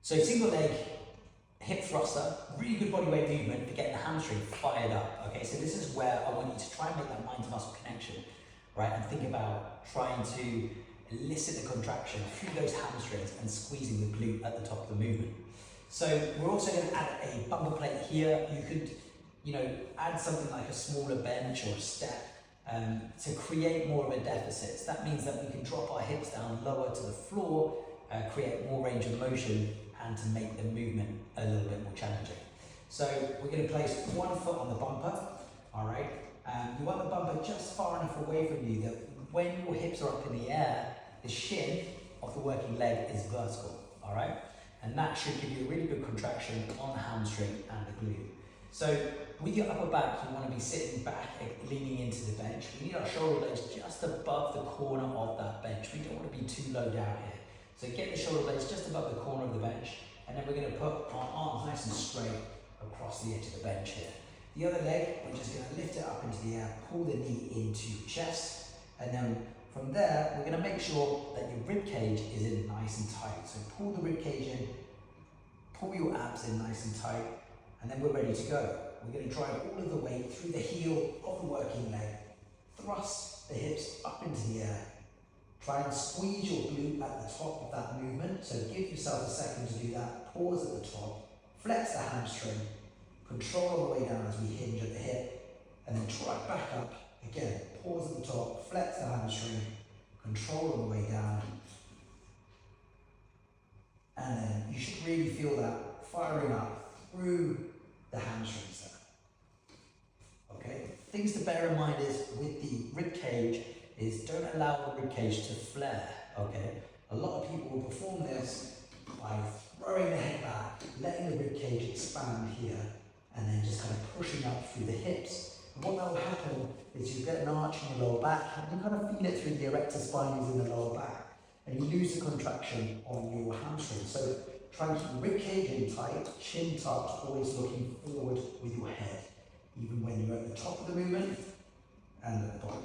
So single leg hip thruster, really good body weight movement for getting the hamstring fired up. Okay, so this is where I want you to try and make that mind to muscle connection, right? And think about trying to elicit the contraction through those hamstrings and squeezing the glute at the top of the movement. So we're also going to add a bumper plate here. You could, add something like a smaller bench or a step to create more of a deficit. So that means that we can drop our hips down lower to the floor, create more range of motion, and to make the movement a little bit more challenging. So we're going to place one foot on the bumper, all right? You want the bumper just far enough away from you that when your hips are up in the air, the shin of the working leg is vertical, all right? And that should give you a really good contraction on the hamstring and the glute. So with your upper back, you want to be sitting back, leaning into the bench. We need our shoulder blades just above the corner of that bench. We don't want to be too low down here. So get the shoulder blades just above the corner of the bench, and then we're going to put our arms nice and straight across the edge of the bench here. The other leg, we're just going to lift it up into the air, pull the knee into your chest, and then from there, we're going to make sure that your rib cage is in nice and tight. So pull the rib cage in, pull your abs in nice and tight, and then we're ready to go. We're going to drive all of the weight through the heel of the working leg, thrust the hips up into the air, try and squeeze your glute at the top of that movement. So give yourself a second to do that. Pause at the top, flex the hamstring, control all the way down as we hinge at the hip, and then drive back up. Again, pause at the top, flex the hamstring, control all the way down. And then you should really feel that firing up through the hamstrings there. Okay, things to bear in mind is with the rib cage is don't allow the rib cage to flare, okay? A lot of people will perform this by throwing the head back, letting the rib cage expand here, and then just kind of pushing up through the hips. And what that will happen is you get an arch in the lower back, and you kind of feel it through the erector spines in the lower back, and you lose the contraction on your hamstring. So try and keep the rib cage in tight, chin tucked, always looking forward with your head, even when you're at the top of the movement and at the bottom.